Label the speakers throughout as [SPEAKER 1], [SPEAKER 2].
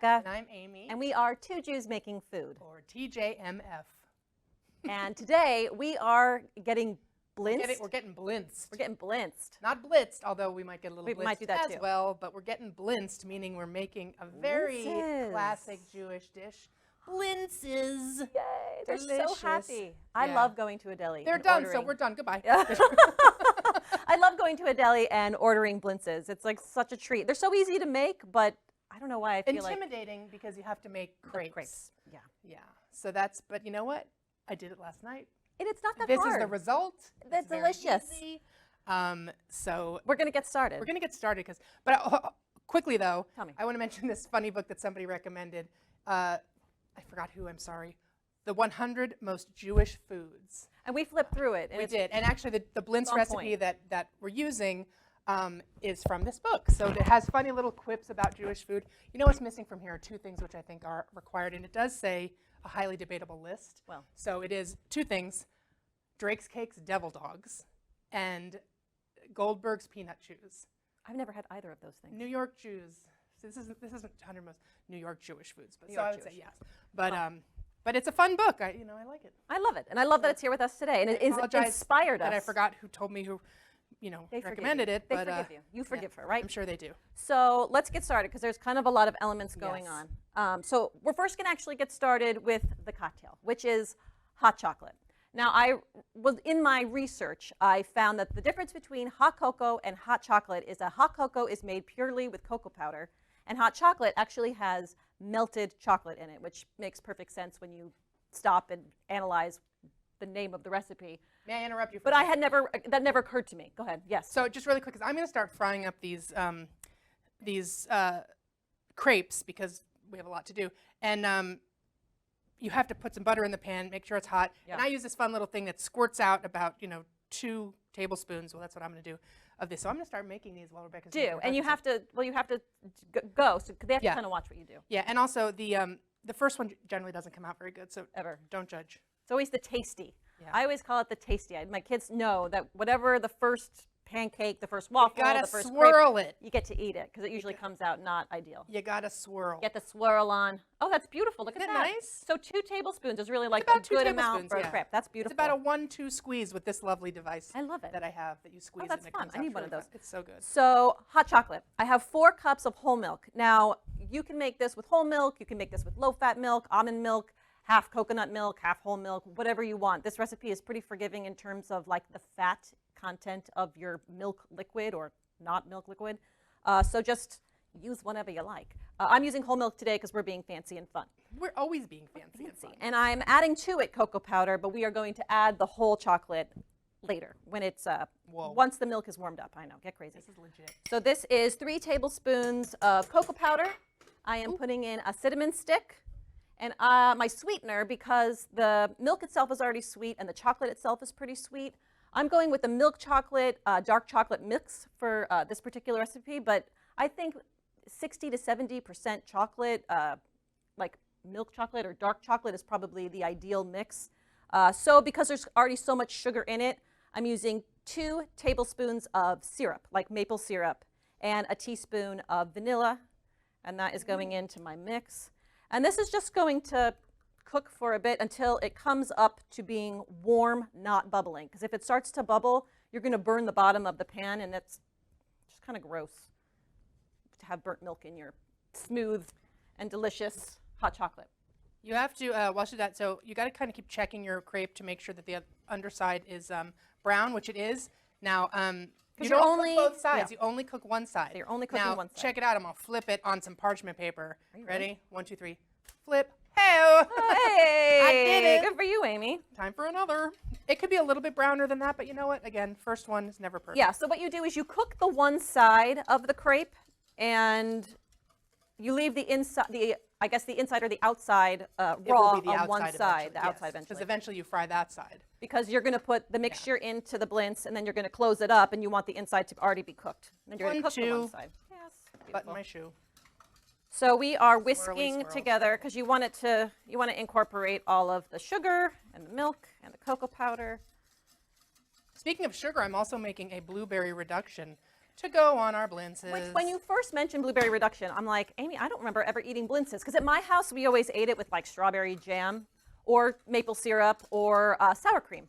[SPEAKER 1] Rebecca.
[SPEAKER 2] And I'm Amy.
[SPEAKER 1] And we are Two Jews Making Food.
[SPEAKER 2] Or TJMF.
[SPEAKER 1] And today we are getting blintzed.
[SPEAKER 2] We're getting blintzed.
[SPEAKER 1] We're getting blintzed.
[SPEAKER 2] Not blitzed, although we might get a little
[SPEAKER 1] We
[SPEAKER 2] blitzed
[SPEAKER 1] might do that
[SPEAKER 2] as
[SPEAKER 1] too.
[SPEAKER 2] well, but we're getting blintzed, meaning we're making a very
[SPEAKER 1] Blintzes.
[SPEAKER 2] classic Jewish dish. Blintzes.
[SPEAKER 1] Yay, they're so
[SPEAKER 2] Delicious.
[SPEAKER 1] happy. I
[SPEAKER 2] Yeah.
[SPEAKER 1] love going to a deli.
[SPEAKER 2] They're
[SPEAKER 1] and
[SPEAKER 2] done,
[SPEAKER 1] ordering.
[SPEAKER 2] so we're done. Goodbye.
[SPEAKER 1] I love going to a deli and ordering blintzes. It's like such a treat. They're so easy to make, but I don't know why I feel like
[SPEAKER 2] Intimidating because you have to make crepes.
[SPEAKER 1] Yeah.
[SPEAKER 2] Yeah. So that's, but you know what? I did it last night.
[SPEAKER 1] And it's not that
[SPEAKER 2] This
[SPEAKER 1] hard.
[SPEAKER 2] is the result.
[SPEAKER 1] That's
[SPEAKER 2] It's very
[SPEAKER 1] delicious.
[SPEAKER 2] easy. So
[SPEAKER 1] We're going to get started.
[SPEAKER 2] we're going to get started but quickly though,
[SPEAKER 1] Tell me.
[SPEAKER 2] I want to mention this funny book that somebody recommended. I forgot who, I'm sorry. The 100 Most Jewish Foods.
[SPEAKER 1] And we flipped through it. And
[SPEAKER 2] We
[SPEAKER 1] it's
[SPEAKER 2] did. And actually the blintz
[SPEAKER 1] on
[SPEAKER 2] recipe
[SPEAKER 1] point.
[SPEAKER 2] that we're using is from this book. So it has funny little quips about Jewish food. You know what's missing from here are two things which I think are required. And it does say a highly debatable list.
[SPEAKER 1] Well.
[SPEAKER 2] So it is two things: Drake's Cakes Devil Dogs and Goldberg's Peanut Chews.
[SPEAKER 1] I've never had either of those things.
[SPEAKER 2] New York Jews. So this isn't 100 most New York Jewish foods, but
[SPEAKER 1] New
[SPEAKER 2] so
[SPEAKER 1] York
[SPEAKER 2] I would say
[SPEAKER 1] Jewish.
[SPEAKER 2] yes. But it's a fun book. I like it.
[SPEAKER 1] I love it. And I love that it's here with us today. And it inspired us.
[SPEAKER 2] That I forgot who told me who,
[SPEAKER 1] They
[SPEAKER 2] recommended
[SPEAKER 1] forgive
[SPEAKER 2] it.
[SPEAKER 1] you.
[SPEAKER 2] But
[SPEAKER 1] They forgive you. You forgive her, right?
[SPEAKER 2] I'm sure they do.
[SPEAKER 1] So let's get started because there's kind of a lot of elements going
[SPEAKER 2] Yes.
[SPEAKER 1] on. So we're first going to actually get started with the cocktail, which is hot chocolate. Now, in my research, I found that the difference between hot cocoa and hot chocolate is that hot cocoa is made purely with cocoa powder, and hot chocolate actually has melted chocolate in it, which makes perfect sense when you stop and analyze the name of the recipe.
[SPEAKER 2] May I interrupt you? For
[SPEAKER 1] But
[SPEAKER 2] a
[SPEAKER 1] I
[SPEAKER 2] second?
[SPEAKER 1] had that never occurred to me. Go ahead. Yes.
[SPEAKER 2] So just really quick, because I'm going to start frying up these crepes because we have a lot to do, and you have to put some butter in the pan, make sure it's hot.
[SPEAKER 1] Yeah.
[SPEAKER 2] And I use this fun little thing that squirts out about 2 tablespoons. Well, that's what I'm going to do of this. So I'm going to start making these while Rebecca's doing her
[SPEAKER 1] And you
[SPEAKER 2] breakfast.
[SPEAKER 1] have to go. So they have to
[SPEAKER 2] Yeah.
[SPEAKER 1] kind of watch what you do.
[SPEAKER 2] Yeah, and also the first one generally doesn't come out very good, so
[SPEAKER 1] Ever.
[SPEAKER 2] don't judge.
[SPEAKER 1] It's always the tasty.
[SPEAKER 2] Yeah.
[SPEAKER 1] I always call it the tasty. My kids know that whatever the first pancake, the first waffle,
[SPEAKER 2] You gotta
[SPEAKER 1] the first
[SPEAKER 2] swirl
[SPEAKER 1] crepe,
[SPEAKER 2] it.
[SPEAKER 1] you get to eat it because it usually comes out not ideal.
[SPEAKER 2] You gotta swirl.
[SPEAKER 1] Get the swirl on. Oh, that's beautiful. Look
[SPEAKER 2] Isn't
[SPEAKER 1] at
[SPEAKER 2] that
[SPEAKER 1] that.
[SPEAKER 2] nice?
[SPEAKER 1] So 2 tablespoons is really like a
[SPEAKER 2] about 2
[SPEAKER 1] good amount
[SPEAKER 2] tablespoons,
[SPEAKER 1] for a
[SPEAKER 2] yeah.
[SPEAKER 1] crepe. That's beautiful.
[SPEAKER 2] It's about a 1-2 squeeze with this lovely device.
[SPEAKER 1] I love it.
[SPEAKER 2] That I have that you squeeze
[SPEAKER 1] that's
[SPEAKER 2] and it
[SPEAKER 1] fun.
[SPEAKER 2] comes
[SPEAKER 1] I
[SPEAKER 2] out
[SPEAKER 1] need one
[SPEAKER 2] really
[SPEAKER 1] of those.
[SPEAKER 2] fun. It's so good.
[SPEAKER 1] So hot chocolate. I have 4 cups of whole milk. Now, you can make this with whole milk. You can make this with low-fat milk, almond milk, half coconut milk, half whole milk, whatever you want. This recipe is pretty forgiving in terms of like the fat content of your milk liquid or not milk liquid. So just use whatever you like. I'm using whole milk today because we're being fancy and fun.
[SPEAKER 2] We're always being fancy and fun.
[SPEAKER 1] And I'm adding to it cocoa powder, but we are going to add the whole chocolate later when it's once the milk is warmed up. I know, get crazy.
[SPEAKER 2] This is legit.
[SPEAKER 1] So this is 3 tablespoons of cocoa powder. I am putting in a cinnamon stick. And my sweetener, because the milk itself is already sweet and the chocolate itself is pretty sweet, I'm going with the milk chocolate, dark chocolate mix for this particular recipe. But I think 60 to 70% chocolate, like milk chocolate or dark chocolate, is probably the ideal mix. So because there's already so much sugar in it, I'm using 2 tablespoons of syrup, like maple syrup, and a teaspoon of vanilla. And that is going into my mix. And this is just going to cook for a bit until it comes up to being warm, not bubbling. Because if it starts to bubble, you're going to burn the bottom of the pan, and that's just kind of gross to have burnt milk in your smooth and delicious hot chocolate.
[SPEAKER 2] You have to while you do that. So you got to kind of keep checking your crepe to make sure that the underside is brown, which it is. Now, you
[SPEAKER 1] you're
[SPEAKER 2] don't
[SPEAKER 1] only-
[SPEAKER 2] cook both sides.
[SPEAKER 1] yeah.
[SPEAKER 2] You only cook one side.
[SPEAKER 1] You're only cooking
[SPEAKER 2] now,
[SPEAKER 1] one side.
[SPEAKER 2] check it out. I'm gonna flip it on some parchment paper.
[SPEAKER 1] Are you
[SPEAKER 2] Ready?
[SPEAKER 1] ready?
[SPEAKER 2] 1, 2, 3. Flip. Hey!
[SPEAKER 1] Hey!
[SPEAKER 2] I did it.
[SPEAKER 1] Good for you, Amy.
[SPEAKER 2] Time for another. It could be a little bit browner than that, but you know what? Again, first one is never perfect.
[SPEAKER 1] Yeah, so what you do is you cook the one side of the crepe, and you leave the inside, I guess the inside or the outside
[SPEAKER 2] It
[SPEAKER 1] raw
[SPEAKER 2] will be the
[SPEAKER 1] on one
[SPEAKER 2] outside
[SPEAKER 1] side,
[SPEAKER 2] eventually,
[SPEAKER 1] the outside
[SPEAKER 2] Because
[SPEAKER 1] eventually.
[SPEAKER 2] eventually you fry that side.
[SPEAKER 1] Because you're going to put the mixture into the blintz, and then you're going to close it up, and you want the inside to already be cooked. And then you're going to
[SPEAKER 2] 1,
[SPEAKER 1] cook the one
[SPEAKER 2] 2.
[SPEAKER 1] side. Yes,
[SPEAKER 2] Button
[SPEAKER 1] beautiful.
[SPEAKER 2] my shoe.
[SPEAKER 1] So we are
[SPEAKER 2] Swirly
[SPEAKER 1] whisking
[SPEAKER 2] swirl.
[SPEAKER 1] together because you want to incorporate all of the sugar and the milk and the cocoa powder.
[SPEAKER 2] Speaking of sugar, I'm also making a blueberry reduction to go on our Blintzed.
[SPEAKER 1] Which, when you first mentioned blueberry reduction, I'm like, Amy, I don't remember ever eating Blintzed. Because at my house, we always ate it with like strawberry jam or maple syrup or sour cream.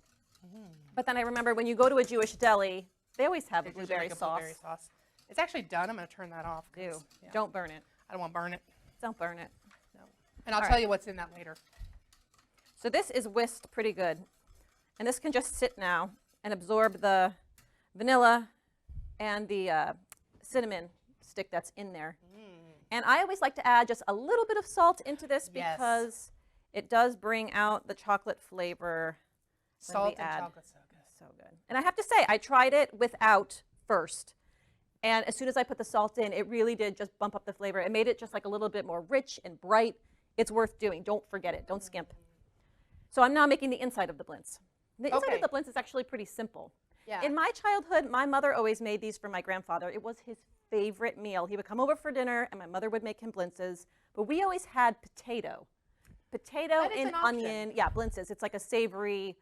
[SPEAKER 1] But then I remember when you go to a Jewish deli, they always have a blueberry sauce.
[SPEAKER 2] Blueberry sauce. It's actually done. I'm going to turn that off.
[SPEAKER 1] Do. Yeah. Don't burn it.
[SPEAKER 2] I don't want to burn it.
[SPEAKER 1] Don't burn it.
[SPEAKER 2] No. And I'll tell you what's in that later.
[SPEAKER 1] So this is whisked pretty good. And this can just sit now and absorb the vanilla and the cinnamon stick that's in there. And I always like to add just a little bit of salt into this because it does bring out the chocolate flavor.
[SPEAKER 2] Salt and chocolate, so good.
[SPEAKER 1] So good. And I have to say, I tried it without first. And as soon as I put the salt in, it really did just bump up the flavor. It made it just like a little bit more rich and bright. It's worth doing. Don't forget it. Don't skimp. So I'm now making the inside of the Blintzed. The inside of the Blintzed is actually pretty simple.
[SPEAKER 2] Yeah.
[SPEAKER 1] In my childhood, my mother always made these for my grandfather. It was his favorite meal. He would come over for dinner, and my mother would make him Blintzes. But we always had potato and onion. Yeah, Blintzes. It's like a savory.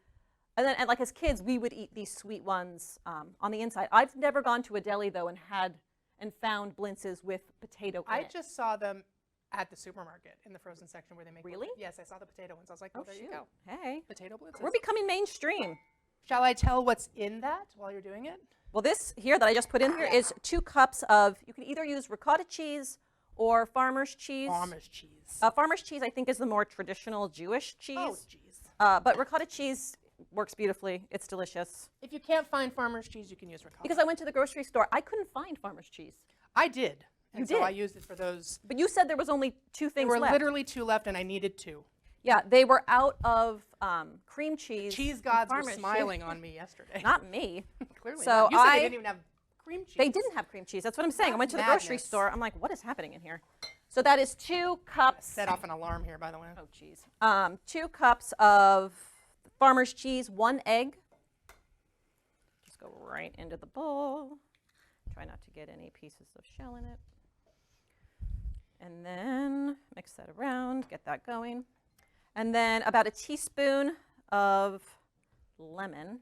[SPEAKER 1] And then, like as kids, we would eat these sweet ones on the inside. I've never gone to a deli though and found Blintzes with potato in it.
[SPEAKER 2] I just saw them at the supermarket in the frozen section where they make.
[SPEAKER 1] Really?
[SPEAKER 2] Yes, I saw the potato ones. I was like, oh, there you go.
[SPEAKER 1] Hey,
[SPEAKER 2] Potato Blintzes.
[SPEAKER 1] we're becoming mainstream.
[SPEAKER 2] Shall I tell what's in that while you're doing it?
[SPEAKER 1] Well, this here that I just put in here is 2 cups of. You can either use ricotta cheese or farmer's cheese.
[SPEAKER 2] Farmer's cheese.
[SPEAKER 1] Farmer's cheese, I think, is the more traditional Jewish cheese.
[SPEAKER 2] Oh, jeez.
[SPEAKER 1] But ricotta cheese works beautifully. It's delicious.
[SPEAKER 2] If you can't find farmer's cheese, you can use ricotta.
[SPEAKER 1] Because I went to the grocery store, I couldn't find farmer's cheese.
[SPEAKER 2] I did. And
[SPEAKER 1] You
[SPEAKER 2] so
[SPEAKER 1] did?
[SPEAKER 2] I used it for those.
[SPEAKER 1] But you said there was only 2 things
[SPEAKER 2] There were
[SPEAKER 1] left.
[SPEAKER 2] literally 2 left, and I needed 2.
[SPEAKER 1] Yeah, they were out of cream cheese.
[SPEAKER 2] Cheese
[SPEAKER 1] and
[SPEAKER 2] gods were
[SPEAKER 1] farmer's
[SPEAKER 2] smiling on me yesterday.
[SPEAKER 1] Not me.
[SPEAKER 2] Clearly
[SPEAKER 1] So
[SPEAKER 2] not. You said they didn't even have cream cheese.
[SPEAKER 1] They didn't have cream cheese. That's what I'm saying. I went to the
[SPEAKER 2] Madness.
[SPEAKER 1] grocery store. I'm like, what is happening in here? So that is 2 cups.
[SPEAKER 2] Set off an alarm here, by the way.
[SPEAKER 1] Oh, geez. 2 cups of farmer's cheese, 1 egg. Just go right into the bowl. Try not to get any pieces of shell in it. And then mix that around, get that going. And then about a teaspoon of lemon.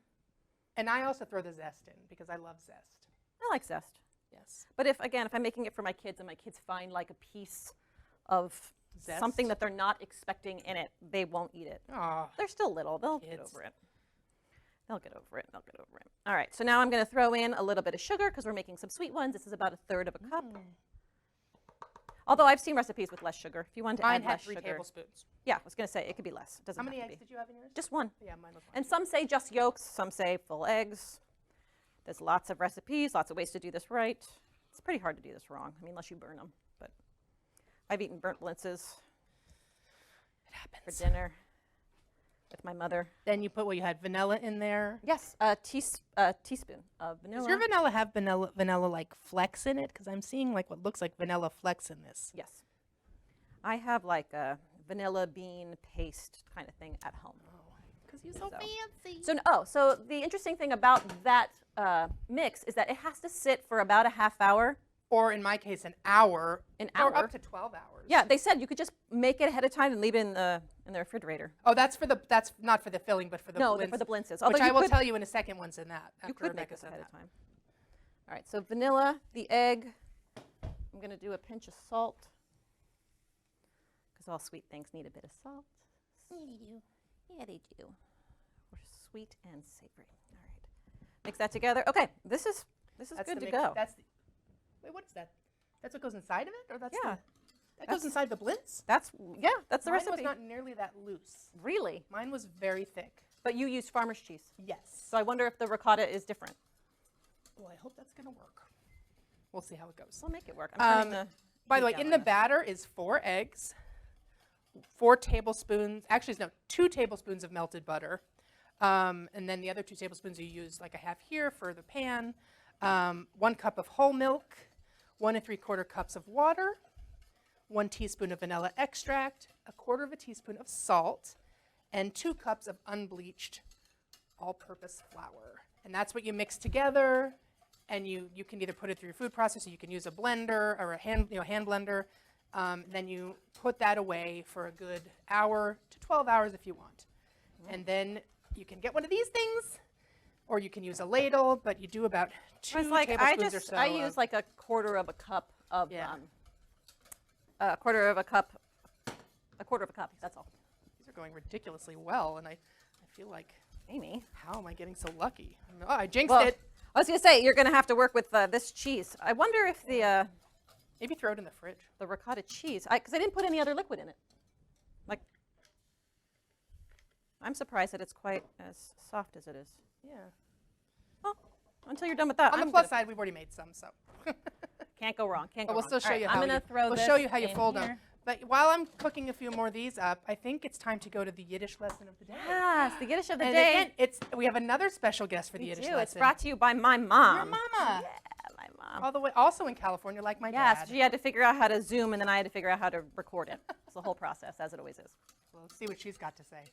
[SPEAKER 2] And I also throw the zest in because I love zest.
[SPEAKER 1] I like zest.
[SPEAKER 2] Yes.
[SPEAKER 1] But if I'm making it for my kids and my kids find like a piece of
[SPEAKER 2] Zest?
[SPEAKER 1] something that they're not expecting in it, they won't eat it.
[SPEAKER 2] Oh,
[SPEAKER 1] They're still little. They'll get
[SPEAKER 2] Kids.
[SPEAKER 1] over it. They'll get over it. They'll get over it. All right. So now I'm going to throw in a little bit of sugar because we're making some sweet ones. This is about 1/3 of a cup. Although I've seen recipes with less sugar. If you want to
[SPEAKER 2] mine
[SPEAKER 1] add
[SPEAKER 2] had
[SPEAKER 1] less
[SPEAKER 2] 3
[SPEAKER 1] sugar.
[SPEAKER 2] tablespoons.
[SPEAKER 1] Yeah, I was going to say it could be less. It doesn't
[SPEAKER 2] How many
[SPEAKER 1] have to
[SPEAKER 2] eggs
[SPEAKER 1] be.
[SPEAKER 2] did you have in yours?
[SPEAKER 1] Just 1.
[SPEAKER 2] Yeah, mine was 1.
[SPEAKER 1] And some say just yolks. Some say full eggs. There's lots of recipes, lots of ways to do this right. It's pretty hard to do this wrong. I mean, unless you burn them. But I've eaten burnt Blintzes
[SPEAKER 2] It happens.
[SPEAKER 1] for dinner with my mother.
[SPEAKER 2] Then you put what you had vanilla in there.
[SPEAKER 1] Yes, a teaspoon of vanilla.
[SPEAKER 2] Does your vanilla have vanilla like flecks in it? Because I'm seeing like what looks like vanilla flecks in this.
[SPEAKER 1] Yes. I have like a vanilla bean paste kind of thing at home.
[SPEAKER 2] Because you're so fancy.
[SPEAKER 1] So the interesting thing about that mix is that it has to sit for about a half hour.
[SPEAKER 2] Or in my case, an hour.
[SPEAKER 1] An
[SPEAKER 2] Or
[SPEAKER 1] hour?
[SPEAKER 2] up to 12 hours.
[SPEAKER 1] Yeah, they said you could just make it ahead of time and leave it in the refrigerator.
[SPEAKER 2] Oh, that's not for the filling, but for the
[SPEAKER 1] No,
[SPEAKER 2] Blintzed,
[SPEAKER 1] for the Blintzes.
[SPEAKER 2] which
[SPEAKER 1] Although
[SPEAKER 2] I
[SPEAKER 1] you
[SPEAKER 2] will
[SPEAKER 1] could,
[SPEAKER 2] tell you in a second what's in that.
[SPEAKER 1] you
[SPEAKER 2] after
[SPEAKER 1] could make
[SPEAKER 2] Rebecca
[SPEAKER 1] this
[SPEAKER 2] said
[SPEAKER 1] ahead
[SPEAKER 2] that.
[SPEAKER 1] of time. All right, so vanilla, the egg. I'm going to do a pinch of salt because all sweet things need a bit of salt. Yeah, they do. Yeah, they do. We're sweet and savory. All right, mix that together. Okay, this is
[SPEAKER 2] That's
[SPEAKER 1] good
[SPEAKER 2] the
[SPEAKER 1] to
[SPEAKER 2] mix-
[SPEAKER 1] go.
[SPEAKER 2] Wait, what is that? That's what goes inside of it? Or that's
[SPEAKER 1] Yeah,
[SPEAKER 2] that goes inside the Blintzed?
[SPEAKER 1] that's the
[SPEAKER 2] Mine
[SPEAKER 1] recipe.
[SPEAKER 2] was not nearly that loose.
[SPEAKER 1] Really,
[SPEAKER 2] Mine was very thick.
[SPEAKER 1] but you used farmer's cheese,
[SPEAKER 2] Yes.
[SPEAKER 1] so I wonder if the ricotta is different.
[SPEAKER 2] Well, I hope that's going to work. We'll see how it goes.
[SPEAKER 1] We'll make it work. I'm turning the
[SPEAKER 2] By the
[SPEAKER 1] heat
[SPEAKER 2] way,
[SPEAKER 1] down
[SPEAKER 2] in
[SPEAKER 1] on
[SPEAKER 2] the
[SPEAKER 1] this.
[SPEAKER 2] batter is 4 eggs, 4 tablespoons, actually, no, 2 tablespoons of melted butter. And then the other 2 tablespoons you use, like I have here for the pan. 1 cup of whole milk, 1 3/4 cups of water, 1 teaspoon of vanilla extract, 1/4 teaspoon of salt, and 2 cups of unbleached all-purpose flour. And that's what you mix together. And you can either put it through your food processor, you can use a blender or a hand blender. Then you put that away for a good hour to 12 hours if you want. And then you can get one of these things, or you can use a ladle, but you do about 2 tablespoons or so.
[SPEAKER 1] I use like a quarter of a cup of,
[SPEAKER 2] Yeah.
[SPEAKER 1] a quarter of a cup, that's all.
[SPEAKER 2] These are going ridiculously well, and I feel like,
[SPEAKER 1] Amy.
[SPEAKER 2] how am I getting so lucky? Oh, I jinxed
[SPEAKER 1] Well,
[SPEAKER 2] it.
[SPEAKER 1] I was going to say, you're going to have to work with this cheese. I wonder if
[SPEAKER 2] Maybe throw it in the fridge.
[SPEAKER 1] the ricotta cheese, because I didn't put any other liquid in it. Like, I'm surprised that it's quite as soft as it is.
[SPEAKER 2] Yeah.
[SPEAKER 1] Well, until you're done with that,
[SPEAKER 2] On the
[SPEAKER 1] I'm
[SPEAKER 2] plus
[SPEAKER 1] good.
[SPEAKER 2] side, we've already made some, so.
[SPEAKER 1] Can't go wrong. Can't
[SPEAKER 2] But
[SPEAKER 1] go
[SPEAKER 2] we'll
[SPEAKER 1] wrong.
[SPEAKER 2] still show
[SPEAKER 1] All
[SPEAKER 2] you
[SPEAKER 1] right,
[SPEAKER 2] how
[SPEAKER 1] I'm going to throw
[SPEAKER 2] we'll
[SPEAKER 1] this
[SPEAKER 2] show you how you
[SPEAKER 1] in
[SPEAKER 2] fold
[SPEAKER 1] here.
[SPEAKER 2] them. But while I'm cooking a few more of these up, I think it's time to go to the Yiddish lesson of the day.
[SPEAKER 1] Yes, the Yiddish of the
[SPEAKER 2] And
[SPEAKER 1] day.
[SPEAKER 2] again, we have another special guest for the
[SPEAKER 1] We
[SPEAKER 2] Yiddish
[SPEAKER 1] do.
[SPEAKER 2] lesson.
[SPEAKER 1] It's brought to you by my mom.
[SPEAKER 2] Your mama.
[SPEAKER 1] Yeah, my mom.
[SPEAKER 2] All the way, also in California, like my
[SPEAKER 1] Yes,
[SPEAKER 2] dad.
[SPEAKER 1] she had to figure out how to Zoom, and then I had to figure out how to record it. It's the whole process, as it always is.
[SPEAKER 2] Well, let's see what she's got to say.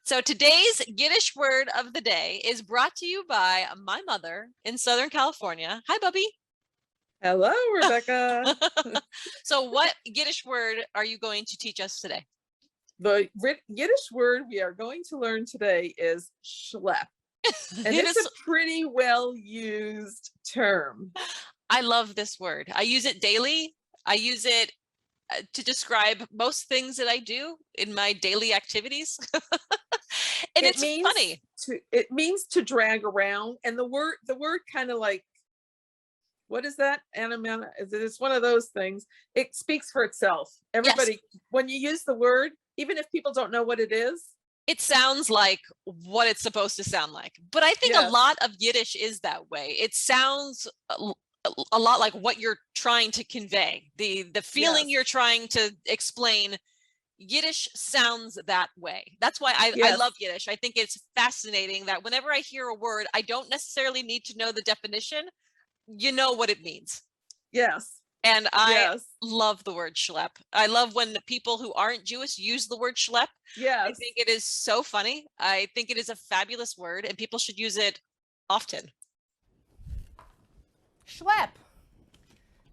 [SPEAKER 3] So today's Yiddish word of the day is brought to you by my mother in Southern California. Hi, Bubby.
[SPEAKER 4] Hello, Rebecca.
[SPEAKER 3] So what Yiddish word are you going to teach us today?
[SPEAKER 4] The Yiddish word we are going to learn today is schlep. And
[SPEAKER 3] It
[SPEAKER 4] it's
[SPEAKER 3] is-
[SPEAKER 4] a pretty well used term.
[SPEAKER 3] I love this word. I use it daily. I use it to describe most things that I do in my daily activities. And it's funny.
[SPEAKER 4] It means to drag around. And the word kind of like, what is that? It's one of those things. It speaks for itself. Everybody, when you use the word, even if people don't know what it is,
[SPEAKER 3] It sounds like what it's supposed to sound like. But I think a
[SPEAKER 4] Yes.
[SPEAKER 3] lot of Yiddish is that way. It sounds a lot like what you're trying to convey. The feeling
[SPEAKER 4] Yes.
[SPEAKER 3] you're trying to explain. Yiddish sounds that way. That's why I
[SPEAKER 4] Yes.
[SPEAKER 3] love Yiddish. I think it's fascinating that whenever I hear a word, I don't necessarily need to know the definition. You know what it means.
[SPEAKER 4] yes,
[SPEAKER 3] And I
[SPEAKER 4] yes,
[SPEAKER 3] love the word schlep. I love when the people who aren't Jewish use the word schlep. I
[SPEAKER 4] yes.
[SPEAKER 3] think it is so funny. I think it is a fabulous word and people should use it often.
[SPEAKER 2] Schlep.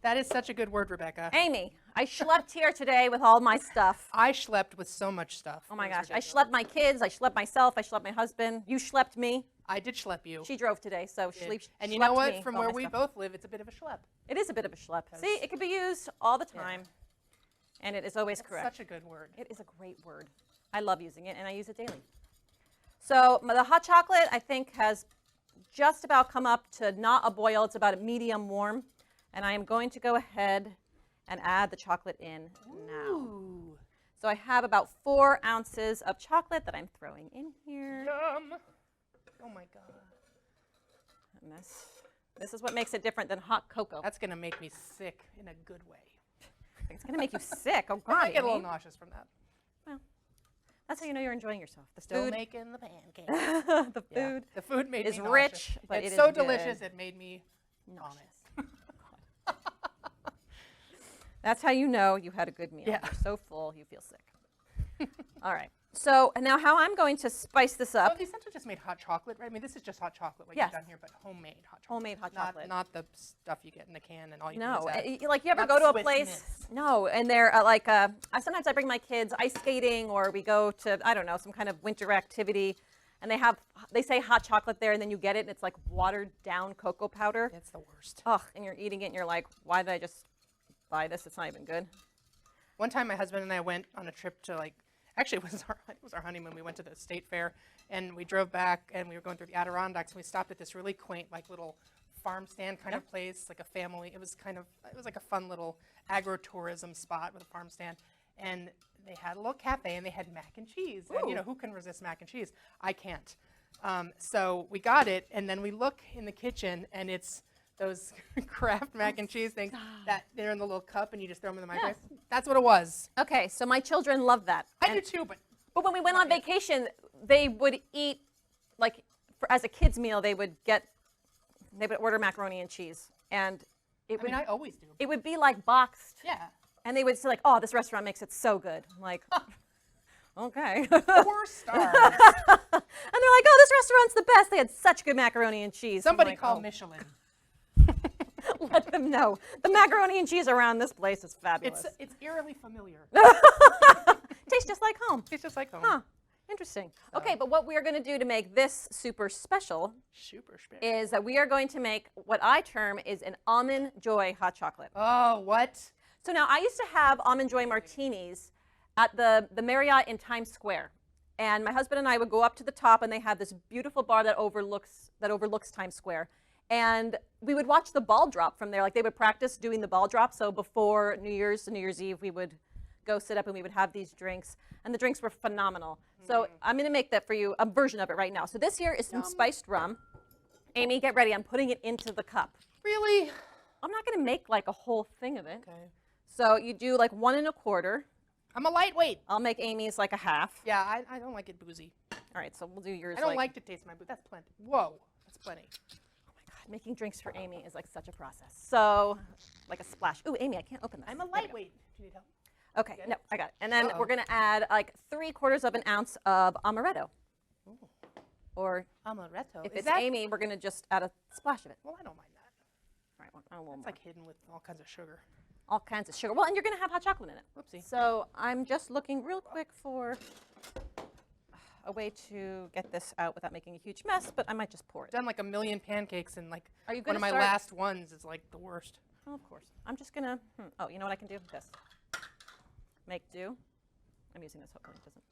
[SPEAKER 2] That is such a good word, Rebecca.
[SPEAKER 1] Amy, I schlepped here today with all my stuff.
[SPEAKER 2] I schlepped with so much stuff.
[SPEAKER 1] Oh my
[SPEAKER 2] It was
[SPEAKER 1] gosh. I
[SPEAKER 2] ridiculous.
[SPEAKER 1] schlepped my kids. I schlepped myself. I schlepped my husband. You schlepped me.
[SPEAKER 2] I did schlep you.
[SPEAKER 1] She drove today, so
[SPEAKER 2] did.
[SPEAKER 1] she
[SPEAKER 2] And you know
[SPEAKER 1] schlepped
[SPEAKER 2] what?
[SPEAKER 1] me
[SPEAKER 2] From
[SPEAKER 1] with all
[SPEAKER 2] where
[SPEAKER 1] my
[SPEAKER 2] we
[SPEAKER 1] stuff.
[SPEAKER 2] both live, it's a bit of a schlep.
[SPEAKER 1] It is a bit of a schlep.
[SPEAKER 2] Because-
[SPEAKER 1] See, it can be used all the
[SPEAKER 2] Yeah.
[SPEAKER 1] time, and it is always
[SPEAKER 2] That's
[SPEAKER 1] correct.
[SPEAKER 2] such a good word.
[SPEAKER 1] It is a great word. I love using it, and I use it daily. So the hot chocolate, I think, has just about come up to not a boil. It's about a medium warm. And I am going to go ahead and add the chocolate in now.
[SPEAKER 2] Ooh.
[SPEAKER 1] So I have about 4 ounces of chocolate that I'm throwing in here.
[SPEAKER 2] Yum. Oh my God.
[SPEAKER 1] And this is what makes it different than hot cocoa.
[SPEAKER 2] That's going to make me sick in a good way.
[SPEAKER 1] It's going to make you sick. Oh,
[SPEAKER 2] I
[SPEAKER 1] God.
[SPEAKER 2] might get a little
[SPEAKER 1] Amy.
[SPEAKER 2] nauseous from that.
[SPEAKER 1] That's how you know you're enjoying yourself. The
[SPEAKER 2] Still
[SPEAKER 1] food,
[SPEAKER 2] making the pancakes.
[SPEAKER 1] the
[SPEAKER 2] Yeah,
[SPEAKER 1] food
[SPEAKER 2] the food made
[SPEAKER 1] is
[SPEAKER 2] me nauseous.
[SPEAKER 1] rich, but
[SPEAKER 2] it's
[SPEAKER 1] it
[SPEAKER 2] so
[SPEAKER 1] is
[SPEAKER 2] delicious
[SPEAKER 1] good.
[SPEAKER 2] it made me vomit.
[SPEAKER 1] That's how you know you had a good meal.
[SPEAKER 2] Yeah.
[SPEAKER 1] You're so full, you feel sick. All right. So now how I'm going to spice this
[SPEAKER 2] So
[SPEAKER 1] up.
[SPEAKER 2] they essentially just made hot chocolate, right? I mean, this is just hot chocolate, what
[SPEAKER 1] Yes.
[SPEAKER 2] you've done here, but homemade hot chocolate.
[SPEAKER 1] Homemade hot chocolate.
[SPEAKER 2] Not the stuff you get in the can and all you
[SPEAKER 1] No,
[SPEAKER 2] can use that.
[SPEAKER 1] like you ever
[SPEAKER 2] Not
[SPEAKER 1] go to a
[SPEAKER 2] Swiss
[SPEAKER 1] place?
[SPEAKER 2] Miss.
[SPEAKER 1] No, and they're sometimes I bring my kids ice skating, or we go to, I don't know, some kind of winter activity, and they say hot chocolate there, and then you get it, and it's like watered down cocoa powder.
[SPEAKER 2] It's the worst.
[SPEAKER 1] Ugh, and you're eating it, and you're like, why did I just buy this? It's not even good.
[SPEAKER 2] One time my husband and I went on a trip to actually it was our honeymoon. We went to the state fair and we drove back and we were going through the Adirondacks and we stopped at this really quaint little farm stand kind of place, like a family. It was like a fun little agro-tourism spot with a farm stand. And they had a little cafe and they had mac and cheese. And you know, who can resist mac and cheese? I can't. So we got it and then we look in the kitchen and it's those Kraft mac and cheese things that they're in the little cup and you just throw them in the microwave. That's what it was.
[SPEAKER 1] Okay, so my children love that.
[SPEAKER 2] I do too, but
[SPEAKER 1] But when we went on vacation, they would eat, as a kid's meal, they would order macaroni and cheese. And
[SPEAKER 2] I always do.
[SPEAKER 1] it would be like boxed.
[SPEAKER 2] Yeah.
[SPEAKER 1] And they would say like, oh, this restaurant makes it so good. I'm like, okay.
[SPEAKER 2] 4 stars.
[SPEAKER 1] And they're like, oh, this restaurant's the best. They had such good macaroni and cheese. I'm
[SPEAKER 2] Somebody
[SPEAKER 1] like,
[SPEAKER 2] call
[SPEAKER 1] oh,
[SPEAKER 2] Michelin.
[SPEAKER 1] let them know. The macaroni and cheese around this place is fabulous.
[SPEAKER 2] It's eerily familiar.
[SPEAKER 1] Tastes just like home.
[SPEAKER 2] Tastes just like home.
[SPEAKER 1] Huh. Interesting.
[SPEAKER 2] So-
[SPEAKER 1] Okay, but what we are going to do to make this super special
[SPEAKER 2] Super special.
[SPEAKER 1] is that we are going to make what I term is an almond joy hot chocolate.
[SPEAKER 2] Oh, what?
[SPEAKER 1] So now I used to have almond joy martinis at the Marriott in Times Square. And my husband and I would go up to the top, and they have this beautiful bar that overlooks Times Square. And we would watch the ball drop from there. Like they would practice doing the ball drop. So before New Year's Eve, we would go sit up and we would have these drinks. And the drinks were phenomenal. So I'm going to make that for you, a version of it right now. So this here is some spiced rum. Amy, get ready. I'm putting it into the cup.
[SPEAKER 2] Really?
[SPEAKER 1] I'm not going to make like a whole thing of it.
[SPEAKER 2] Okay.
[SPEAKER 1] So you do like 1 1/4.
[SPEAKER 2] I'm a lightweight.
[SPEAKER 1] I'll make Amy's like a half.
[SPEAKER 2] Yeah, I don't like it boozy.
[SPEAKER 1] All right, so we'll do yours.
[SPEAKER 2] I don't like to taste my booze. That's plenty. Whoa, that's plenty.
[SPEAKER 1] Oh my God, making drinks for Amy is like such a process. So, like a splash. Ooh, Amy, I can't open this.
[SPEAKER 2] I'm a
[SPEAKER 1] There we go.
[SPEAKER 2] lightweight. Do you need help?
[SPEAKER 1] Okay, no, I got it. And then
[SPEAKER 2] Uh-oh.
[SPEAKER 1] we're gonna add like 3/4 of an ounce of amaretto.
[SPEAKER 2] Ooh.
[SPEAKER 1] Or
[SPEAKER 2] Amaretto.
[SPEAKER 1] if
[SPEAKER 2] Is
[SPEAKER 1] it's
[SPEAKER 2] that?
[SPEAKER 1] Amy, we're gonna just add a splash of it.
[SPEAKER 2] Well, I don't mind that.
[SPEAKER 1] All right, well, a little
[SPEAKER 2] It's
[SPEAKER 1] more.
[SPEAKER 2] like hidden with all kinds of sugar.
[SPEAKER 1] All kinds of sugar. Well, and you're gonna have hot chocolate in it.
[SPEAKER 2] Whoopsie.
[SPEAKER 1] So I'm just looking real quick for a way to get this out without making a huge mess, but I might just pour it.
[SPEAKER 2] Done like a million pancakes, and like
[SPEAKER 1] Are you
[SPEAKER 2] one
[SPEAKER 1] gonna
[SPEAKER 2] of my
[SPEAKER 1] start-
[SPEAKER 2] last ones is like the worst.
[SPEAKER 1] Oh, of course. I'm just gonna, oh, you know what I can do? This. Make do. I'm using this, hopefully it doesn't.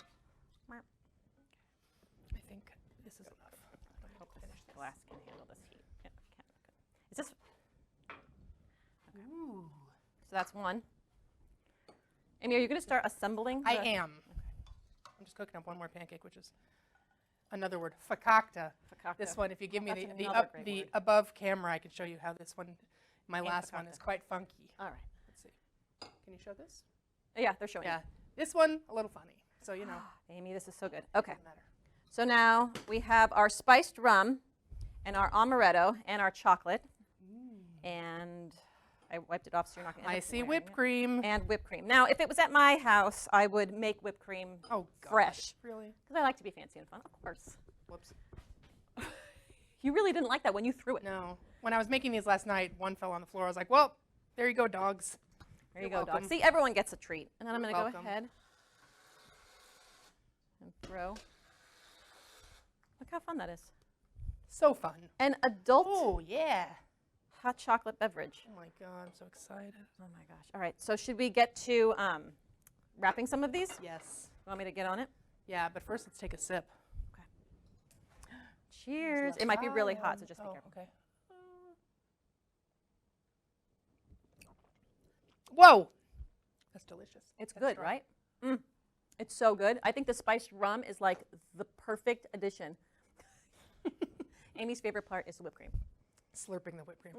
[SPEAKER 2] I think this is enough.
[SPEAKER 1] I hope this glass can handle this heat. Yeah, it can. Good. Is this,
[SPEAKER 2] Ooh.
[SPEAKER 1] so that's one. Amy, are you gonna start assembling?
[SPEAKER 2] I
[SPEAKER 1] the-
[SPEAKER 2] am. I'm just cooking up one more pancake, which is another word, fakakta.
[SPEAKER 1] Fakakta.
[SPEAKER 2] This one, if you give me
[SPEAKER 1] That's
[SPEAKER 2] the
[SPEAKER 1] another great word.
[SPEAKER 2] above camera, I can show you how this one, my
[SPEAKER 1] And
[SPEAKER 2] last one,
[SPEAKER 1] fakakta.
[SPEAKER 2] is quite funky.
[SPEAKER 1] All right.
[SPEAKER 2] Let's see. Can you show this?
[SPEAKER 1] Yeah, they're showing
[SPEAKER 2] Yeah.
[SPEAKER 1] you.
[SPEAKER 2] This one, a little funny. So, you know,
[SPEAKER 1] Amy, this is so good. Okay.
[SPEAKER 2] doesn't matter.
[SPEAKER 1] So now we have our spiced rum and our amaretto and our chocolate. And I wiped it off so you're not going to
[SPEAKER 2] I
[SPEAKER 1] end up
[SPEAKER 2] see
[SPEAKER 1] wearing
[SPEAKER 2] whipped
[SPEAKER 1] it.
[SPEAKER 2] cream.
[SPEAKER 1] And whipped cream. Now, if it was at my house, I would make whipped cream
[SPEAKER 2] Oh, God.
[SPEAKER 1] fresh.
[SPEAKER 2] Really?
[SPEAKER 1] Because I like to be fancy and fun, of course.
[SPEAKER 2] Whoops.
[SPEAKER 1] You really didn't like that when you threw it.
[SPEAKER 2] No. When I was making these last night, one fell on the floor. I was like, well, there you go, dogs.
[SPEAKER 1] There you
[SPEAKER 2] You're
[SPEAKER 1] go, dog.
[SPEAKER 2] welcome.
[SPEAKER 1] See, everyone gets a treat. And then I'm going to go
[SPEAKER 2] welcome.
[SPEAKER 1] ahead and throw. Look how fun that is.
[SPEAKER 2] So fun.
[SPEAKER 1] An adult
[SPEAKER 2] Oh, yeah.
[SPEAKER 1] hot chocolate beverage.
[SPEAKER 2] Oh, my God. I'm so excited.
[SPEAKER 1] Oh my gosh. All right, so should we get to wrapping some of these? You
[SPEAKER 2] Yes.
[SPEAKER 1] want me to get on it?
[SPEAKER 2] Yeah, but first let's take a sip.
[SPEAKER 1] Cheers. It might be really hot, so just be
[SPEAKER 2] Oh,
[SPEAKER 1] careful.
[SPEAKER 2] okay. Whoa. That's delicious.
[SPEAKER 1] It's
[SPEAKER 2] That's
[SPEAKER 1] good,
[SPEAKER 2] strong.
[SPEAKER 1] right? It's so good. I think the spiced rum is like the perfect addition. Amy's favorite part is the whipped cream.
[SPEAKER 2] Slurping the whipped cream.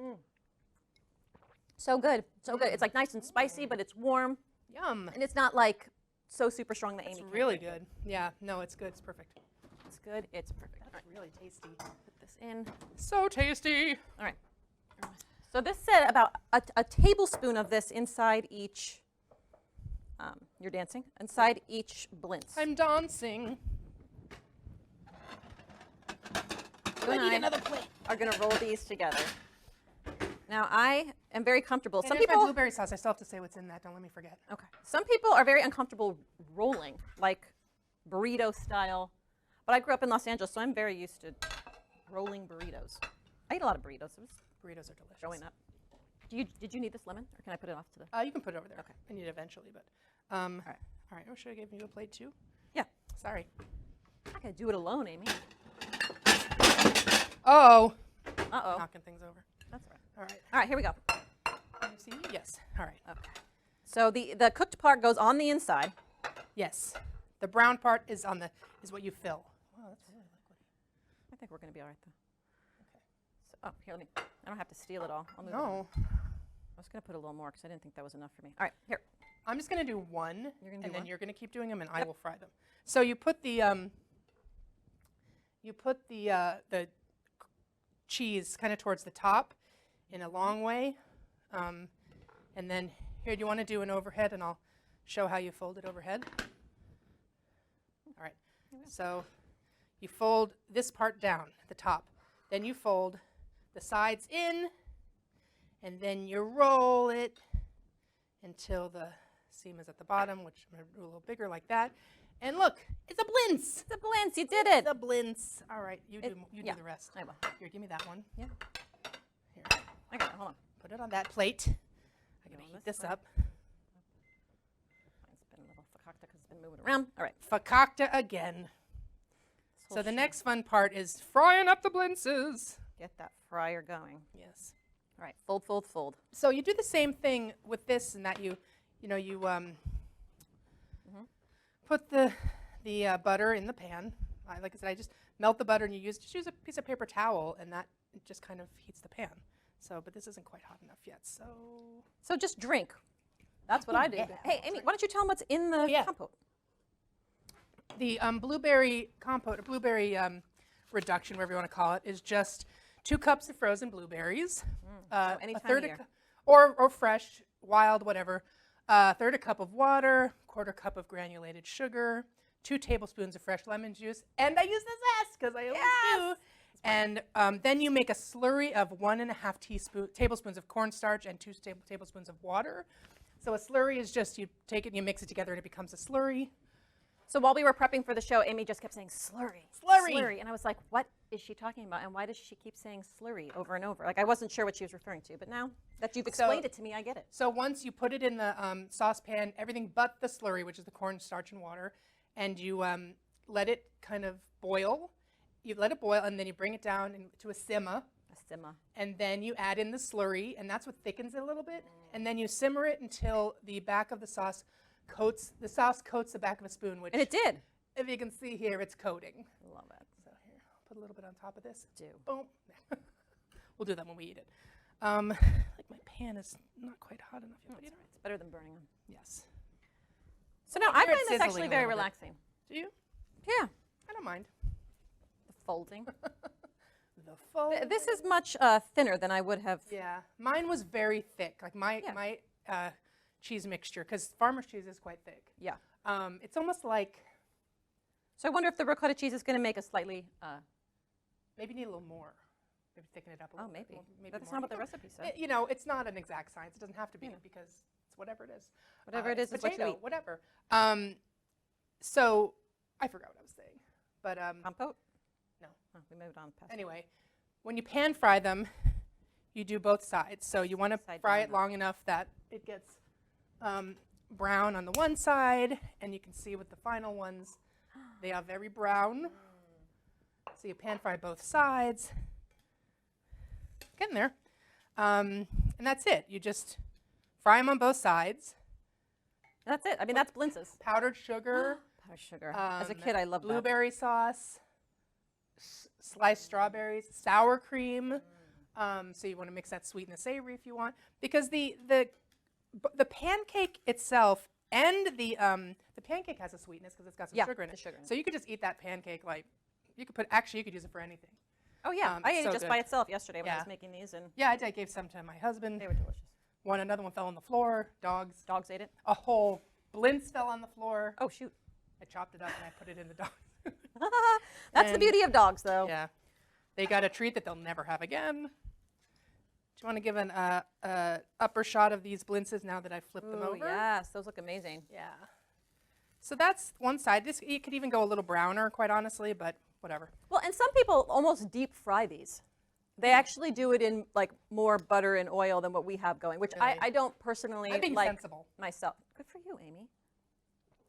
[SPEAKER 1] So good, so good. It's like nice and spicy, but it's warm,
[SPEAKER 2] Yum.
[SPEAKER 1] and it's not like so super strong that Amy
[SPEAKER 2] It's
[SPEAKER 1] can't
[SPEAKER 2] really
[SPEAKER 1] drink it.
[SPEAKER 2] good. Yeah, no, it's good. It's perfect.
[SPEAKER 1] It's good. It's perfect. All right,
[SPEAKER 2] That's really tasty.
[SPEAKER 1] put this in.
[SPEAKER 2] So tasty.
[SPEAKER 1] All right. So this said about a tablespoon of this inside each. You're dancing inside each Blintz.
[SPEAKER 2] I'm dancing.
[SPEAKER 1] You and I
[SPEAKER 2] plate.
[SPEAKER 1] are going to roll these together. Now I am very comfortable.
[SPEAKER 2] And
[SPEAKER 1] Some
[SPEAKER 2] here's my
[SPEAKER 1] people.
[SPEAKER 2] blueberry sauce. I still have to say what's in that. Don't let me forget.
[SPEAKER 1] Okay. Some people are very uncomfortable rolling, like burrito style. But I grew up in Los Angeles, so I'm very used to rolling burritos. I eat a lot of burritos. It was
[SPEAKER 2] Burritos are delicious.
[SPEAKER 1] growing up. Did you need this lemon, or can I put it off to the?
[SPEAKER 2] You can put it over there.
[SPEAKER 1] Okay.
[SPEAKER 2] I need it eventually, but.
[SPEAKER 1] right.
[SPEAKER 2] All right. Oh, should I give you a plate too?
[SPEAKER 1] Yeah.
[SPEAKER 2] Sorry.
[SPEAKER 1] I'm not gonna do it alone, Amy.
[SPEAKER 2] Oh.
[SPEAKER 1] Uh-oh.
[SPEAKER 2] Knocking things over.
[SPEAKER 1] That's all right.
[SPEAKER 2] All right.
[SPEAKER 1] All right, here we go.
[SPEAKER 2] Can you see me? Yes. All right.
[SPEAKER 1] Okay. So the cooked part goes on the inside.
[SPEAKER 2] Yes. The brown part is what you fill. Wow, that's really liquidy.
[SPEAKER 1] I think we're gonna be all right though. Okay. So, oh, here, let me. I don't have to steal it all. I'll move it.
[SPEAKER 2] No.
[SPEAKER 1] I was gonna put a little more because I didn't think that was enough for me. All right, here.
[SPEAKER 2] I'm just gonna do one,
[SPEAKER 1] You're gonna do
[SPEAKER 2] and then
[SPEAKER 1] one?
[SPEAKER 2] you're gonna keep doing them, and I
[SPEAKER 1] Yep.
[SPEAKER 2] will fry them. So you put the cheese kind of towards the top in a long way, and then here, do you want to do an overhead, and I'll show how you fold it overhead. All right. So you fold this part down, the top, then you fold the sides in, and then you roll it until the seam is at the bottom, which I'm going to do a little bigger like that. And look, it's a Blintz.
[SPEAKER 1] It's a Blintzed. You did it.
[SPEAKER 2] The Blintz. All right, you do
[SPEAKER 1] yeah.
[SPEAKER 2] the rest.
[SPEAKER 1] I will.
[SPEAKER 2] Here, give me that one.
[SPEAKER 1] Yeah.
[SPEAKER 2] Here,
[SPEAKER 1] I got it. Hold on.
[SPEAKER 2] put it on that plate. I'm gonna heat this up.
[SPEAKER 1] Mine's been a little fakakta because it's been moving around. All right.
[SPEAKER 2] Fakakta again. So the next fun part is frying up the Blintzes.
[SPEAKER 1] Get that fryer going.
[SPEAKER 2] Yes.
[SPEAKER 1] All right. Fold, fold, fold.
[SPEAKER 2] So you do the same thing with this, and that you put the butter in the pan. Like I said, I just melt the butter, and just use a piece of paper towel, and that just kind of heats the pan. So, but this isn't quite hot enough yet.
[SPEAKER 1] So just drink. That's what I do.
[SPEAKER 2] Yeah.
[SPEAKER 1] Hey, Amy, why don't you tell them what's in the compote?
[SPEAKER 2] The blueberry compote, or blueberry reduction, whatever you want to call it, is just 2 cups of frozen blueberries,
[SPEAKER 1] so any
[SPEAKER 2] a
[SPEAKER 1] time
[SPEAKER 2] third
[SPEAKER 1] of year.
[SPEAKER 2] or fresh, wild, whatever. A third a cup of water, 1/4 cup of granulated sugar, 2 tablespoons of fresh lemon juice, and I use the zest because I always do. And then you make a slurry of 1.5 tablespoons of cornstarch and 2 tablespoons of water. So a slurry is just you take it and you mix it together and it becomes a slurry.
[SPEAKER 1] So while we were prepping for the show, Amy just kept saying slurry,
[SPEAKER 2] Slurry.
[SPEAKER 1] slurry. And I was like, what is she talking about? And why does she keep saying slurry over and over? Like, I wasn't sure what she was referring to, but now that you've explained it to me, I get it.
[SPEAKER 2] So once you put it in the saucepan, everything but the slurry, which is the cornstarch and water, and you let it kind of boil. You let it boil, and then you bring it down to a simmer.
[SPEAKER 1] A simmer.
[SPEAKER 2] And then you add in the slurry, and that's what thickens it a little bit. And then you simmer it until the back of the sauce coats the back of a spoon, which,
[SPEAKER 1] And it did.
[SPEAKER 2] if you can see here, it's coating.
[SPEAKER 1] Love it.
[SPEAKER 2] So here, I'll put a little bit on top of this.
[SPEAKER 1] Do.
[SPEAKER 2] Boom. We'll do that when we eat it. Like my pan is not quite hot enough yet. But you know,
[SPEAKER 1] It's better than burning them.
[SPEAKER 2] yes.
[SPEAKER 1] So now
[SPEAKER 2] I
[SPEAKER 1] I
[SPEAKER 2] hear it
[SPEAKER 1] find this
[SPEAKER 2] sizzling
[SPEAKER 1] actually
[SPEAKER 2] a
[SPEAKER 1] very
[SPEAKER 2] little bit.
[SPEAKER 1] relaxing.
[SPEAKER 2] Do you?
[SPEAKER 1] Yeah.
[SPEAKER 2] I don't mind.
[SPEAKER 1] The folding.
[SPEAKER 2] The fold.
[SPEAKER 1] This is much thinner than I would have.
[SPEAKER 2] Yeah, mine was very thick. Like my cheese mixture, because farmer's cheese is quite thick.
[SPEAKER 1] Yeah.
[SPEAKER 2] It's almost like
[SPEAKER 1] So I wonder if the ricotta cheese is going to make a slightly.
[SPEAKER 2] maybe need a little more. Maybe thicken it up a little.
[SPEAKER 1] Oh, maybe.
[SPEAKER 2] Bit. Maybe
[SPEAKER 1] That's
[SPEAKER 2] more.
[SPEAKER 1] not what the recipe said.
[SPEAKER 2] You know, it's not an exact science. It doesn't have to be because it's whatever it is.
[SPEAKER 1] Whatever it is
[SPEAKER 2] it's
[SPEAKER 1] what you
[SPEAKER 2] potato,
[SPEAKER 1] eat.
[SPEAKER 2] whatever. So I forgot what I was saying, but
[SPEAKER 1] Compote?
[SPEAKER 2] no.
[SPEAKER 1] Oh, we moved on past.
[SPEAKER 2] Anyway, when you pan fry them, you do both sides. So you want to
[SPEAKER 1] Side
[SPEAKER 2] fry
[SPEAKER 1] down
[SPEAKER 2] it long enough that it gets brown on the one side, and you can see with the final ones, they are very brown. So you pan fry both sides. Getting there. And that's it. You just fry them on both sides.
[SPEAKER 1] That's it. I mean, that's Blintzes.
[SPEAKER 2] Powdered sugar.
[SPEAKER 1] Powdered sugar. As a kid, I loved that.
[SPEAKER 2] Blueberry sauce, sliced strawberries, sour cream. So you want to mix that sweet and the savory if you want, because the pancake itself and the pancake has a sweetness because it's got some sugar in it.
[SPEAKER 1] Sugar in
[SPEAKER 2] So you could just eat that pancake like you could use it for anything.
[SPEAKER 1] Oh yeah, I ate
[SPEAKER 2] so
[SPEAKER 1] it just
[SPEAKER 2] good.
[SPEAKER 1] by itself yesterday when I
[SPEAKER 2] Yeah.
[SPEAKER 1] was making these, and
[SPEAKER 2] Yeah, I gave some to my husband.
[SPEAKER 1] they were delicious.
[SPEAKER 2] Another one fell on the floor. Dogs.
[SPEAKER 1] Dogs ate it.
[SPEAKER 2] A whole Blintz fell on the floor.
[SPEAKER 1] Oh shoot.
[SPEAKER 2] I chopped it up and I put it in the dog.
[SPEAKER 1] That's the
[SPEAKER 2] And-
[SPEAKER 1] beauty of dogs, though.
[SPEAKER 2] Yeah, they got a treat that they'll never have again. Do you want to give an upper shot of these Blintzes now that I've flipped them
[SPEAKER 1] Ooh,
[SPEAKER 2] over?
[SPEAKER 1] yes, those look amazing.
[SPEAKER 2] Yeah. So that's one side. This it could even go a little browner, quite honestly, but whatever.
[SPEAKER 1] Well, and some people almost deep fry these. They actually do it in like more butter and oil than what we have going, which
[SPEAKER 2] Really?
[SPEAKER 1] I don't personally
[SPEAKER 2] I'm being
[SPEAKER 1] like
[SPEAKER 2] sensible.
[SPEAKER 1] myself. Good for you, Amy.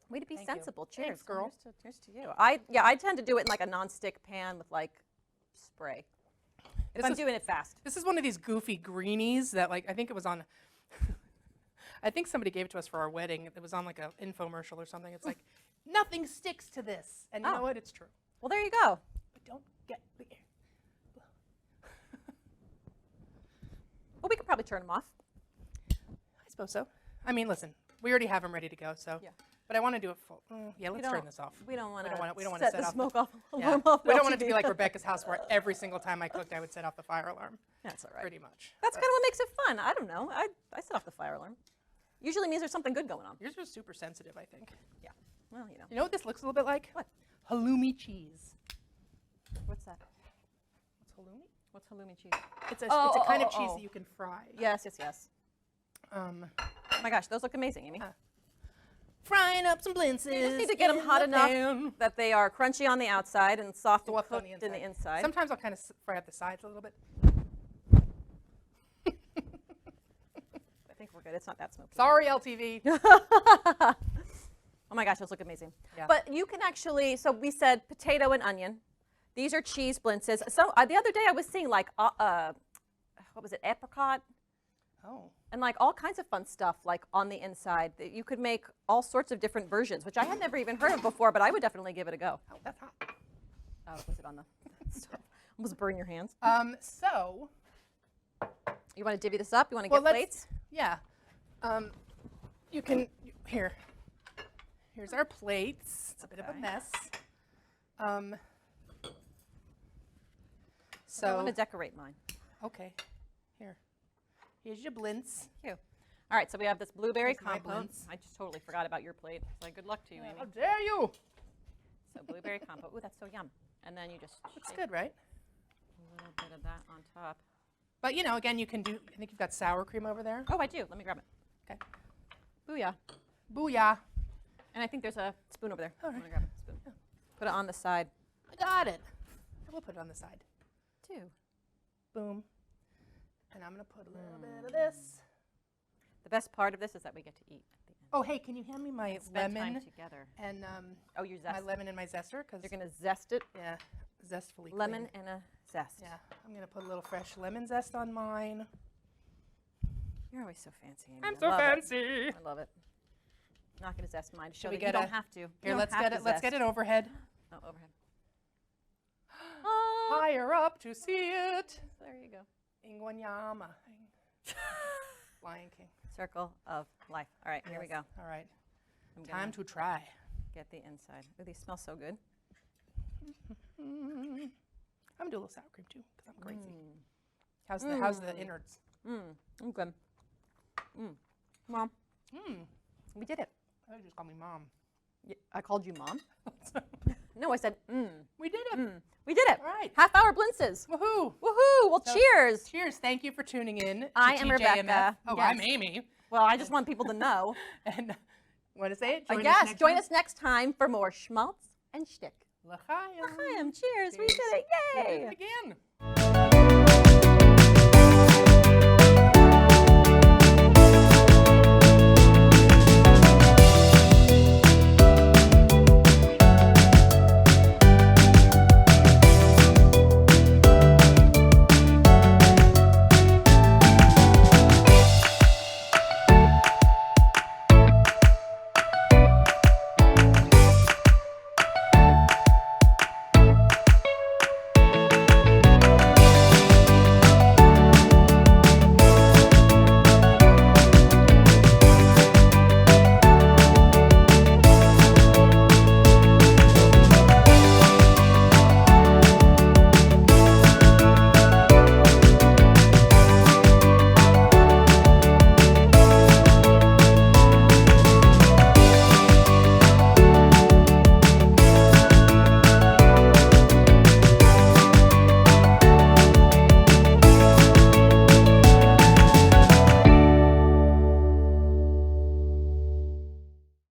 [SPEAKER 1] Way to be
[SPEAKER 2] Thank you.
[SPEAKER 1] sensible. Cheers,
[SPEAKER 2] Thanks, girl.
[SPEAKER 1] Cheers to you. I tend to do it in like a nonstick pan with like spray. If I'm doing it fast.
[SPEAKER 2] This is one of these goofy greenies that like I think it was on. I think somebody gave it to us for our wedding. It was on like an infomercial or something. It's like nothing sticks to this, and you know
[SPEAKER 1] Oh.
[SPEAKER 2] what? It's true.
[SPEAKER 1] Well, there you go.
[SPEAKER 2] But don't get the air.
[SPEAKER 1] Well, we could probably turn them off.
[SPEAKER 2] I suppose so. I mean, listen, we already have them ready to go, so.
[SPEAKER 1] Yeah.
[SPEAKER 2] But I want to do it full. Yeah, let's turn
[SPEAKER 1] don't-
[SPEAKER 2] this off.
[SPEAKER 1] We don't want
[SPEAKER 2] We don't wanna
[SPEAKER 1] to
[SPEAKER 2] set
[SPEAKER 1] the
[SPEAKER 2] off the-
[SPEAKER 1] smoke off
[SPEAKER 2] Yeah.
[SPEAKER 1] alarm off.
[SPEAKER 2] We don't
[SPEAKER 1] while
[SPEAKER 2] want it to
[SPEAKER 1] TV.
[SPEAKER 2] be like Rebecca's house where every single time I cooked, I would set off the fire alarm.
[SPEAKER 1] That's all right.
[SPEAKER 2] Pretty much.
[SPEAKER 1] That's kind of what makes it fun. I don't know. I set off the fire alarm. Usually means there's something good going on.
[SPEAKER 2] Yours was super sensitive, I think.
[SPEAKER 1] Yeah. Well, you know.
[SPEAKER 2] You know what this looks a little bit like?
[SPEAKER 1] What?
[SPEAKER 2] Halloumi cheese.
[SPEAKER 1] What's that?
[SPEAKER 2] What's halloumi?
[SPEAKER 1] What's halloumi cheese?
[SPEAKER 2] It's a
[SPEAKER 1] Oh,
[SPEAKER 2] kind
[SPEAKER 1] oh,
[SPEAKER 2] of cheese
[SPEAKER 1] oh.
[SPEAKER 2] that you can fry.
[SPEAKER 1] Yes, yes, yes.
[SPEAKER 2] Um,
[SPEAKER 1] Oh my gosh, those look amazing, Amy.
[SPEAKER 2] Frying up some blintzes.
[SPEAKER 1] You just need to get them hot enough that they are crunchy on the outside and soft and
[SPEAKER 2] Soft on
[SPEAKER 1] cooked
[SPEAKER 2] the
[SPEAKER 1] in the inside.
[SPEAKER 2] Sometimes I'll kind of fry up the sides a little bit.
[SPEAKER 1] I think we're good. It's not that smoky.
[SPEAKER 2] Sorry, LTV.
[SPEAKER 1] Oh my gosh, those look amazing.
[SPEAKER 2] Yeah.
[SPEAKER 1] But you can actually, so we said potato and onion. These are cheese blintzes. So the other day I was seeing like, what was it, apricot?
[SPEAKER 2] Oh.
[SPEAKER 1] And like all kinds of fun stuff like on the inside. That you could make all sorts of different versions, which I had never even heard of before, but I would definitely give it a go.
[SPEAKER 2] Oh, that's hot.
[SPEAKER 1] Oh, was it on the stove? Almost burn your hands.
[SPEAKER 2] So.
[SPEAKER 1] You want to divvy this up? You want to
[SPEAKER 2] Well,
[SPEAKER 1] get plates?
[SPEAKER 2] Yeah. You can, here's our plates. It's a bit of a
[SPEAKER 1] Okay.
[SPEAKER 2] mess.
[SPEAKER 1] So I want to decorate mine.
[SPEAKER 2] Okay, here's your blintz.
[SPEAKER 1] Thank you. All right, so we have this blueberry
[SPEAKER 2] Here's my
[SPEAKER 1] compote.
[SPEAKER 2] blintz.
[SPEAKER 1] I just totally forgot about your plate. So good luck to you, Amy.
[SPEAKER 2] How dare you?
[SPEAKER 1] So blueberry compote. Ooh, that's so yum. And then you just
[SPEAKER 2] Looks
[SPEAKER 1] shake
[SPEAKER 2] good, right?
[SPEAKER 1] a little bit of that on top.
[SPEAKER 2] But you know, again, you can do, I think you've got sour cream over there.
[SPEAKER 1] Oh, I do. Let me grab it.
[SPEAKER 2] Okay.
[SPEAKER 1] Booyah.
[SPEAKER 2] Booyah.
[SPEAKER 1] And I think there's a spoon over there.
[SPEAKER 2] All
[SPEAKER 1] I'm
[SPEAKER 2] right.
[SPEAKER 1] gonna grab a spoon. Put it on the side.
[SPEAKER 2] I got it. I will put it on the side.
[SPEAKER 1] Too.
[SPEAKER 2] Boom. And I'm going to put a little bit of this.
[SPEAKER 1] The best part of this is that we get to eat at the end.
[SPEAKER 2] Oh, hey, can you hand me my
[SPEAKER 1] Spend
[SPEAKER 2] lemon
[SPEAKER 1] time together.
[SPEAKER 2] and
[SPEAKER 1] Oh, you
[SPEAKER 2] my
[SPEAKER 1] zest.
[SPEAKER 2] lemon and my zester? Because
[SPEAKER 1] You're gonna zest it.
[SPEAKER 2] yeah, zestfully clean.
[SPEAKER 1] Lemon and a zest.
[SPEAKER 2] Yeah, I'm going to put a little fresh lemon zest on mine.
[SPEAKER 1] You're always so fancy. Amy.
[SPEAKER 2] I'm
[SPEAKER 1] I
[SPEAKER 2] so
[SPEAKER 1] love it.
[SPEAKER 2] fancy.
[SPEAKER 1] I love it. I'm not gonna zest mine to show
[SPEAKER 2] we
[SPEAKER 1] that you
[SPEAKER 2] get
[SPEAKER 1] don't
[SPEAKER 2] a-
[SPEAKER 1] have to. You
[SPEAKER 2] Here,
[SPEAKER 1] don't
[SPEAKER 2] let's
[SPEAKER 1] have
[SPEAKER 2] get
[SPEAKER 1] to
[SPEAKER 2] it. Let's get
[SPEAKER 1] zest.
[SPEAKER 2] it overhead.
[SPEAKER 1] Oh, overhead. Oh,
[SPEAKER 2] Higher up to see it.
[SPEAKER 1] there you go.
[SPEAKER 2] Ingwanyama. Lion King.
[SPEAKER 1] Circle of life. All right, here we
[SPEAKER 2] Yes.
[SPEAKER 1] go.
[SPEAKER 2] All right.
[SPEAKER 1] I'm
[SPEAKER 2] Time
[SPEAKER 1] gonna
[SPEAKER 2] to try.
[SPEAKER 1] get the inside. Ooh, these smell so good.
[SPEAKER 2] I'm gonna do a little sour cream too, because I'm crazy.
[SPEAKER 1] Mm.
[SPEAKER 2] How's the innards?
[SPEAKER 1] I'm good. Mom,
[SPEAKER 2] Mm.
[SPEAKER 1] we did it.
[SPEAKER 2] Oh, you just call me mom.
[SPEAKER 1] I called you mom. No, I said,
[SPEAKER 2] We did it.
[SPEAKER 1] We did it.
[SPEAKER 2] All right.
[SPEAKER 1] Half-hour Blintzes.
[SPEAKER 2] Woohoo.
[SPEAKER 1] Woohoo! Well, cheers.
[SPEAKER 2] Cheers. Thank you for tuning in. To
[SPEAKER 1] I am
[SPEAKER 2] TJMF.
[SPEAKER 1] Rebecca.
[SPEAKER 2] Oh,
[SPEAKER 1] Yes.
[SPEAKER 2] I'm Amy.
[SPEAKER 1] Well, I just want people to know.
[SPEAKER 2] And want to say it?
[SPEAKER 1] Yes, join us next time for more schmaltz and shtick.
[SPEAKER 2] L'chaim.
[SPEAKER 1] Chaim, cheers. We
[SPEAKER 2] Cheers.
[SPEAKER 1] did it.
[SPEAKER 2] We did
[SPEAKER 1] Yay.
[SPEAKER 2] it again.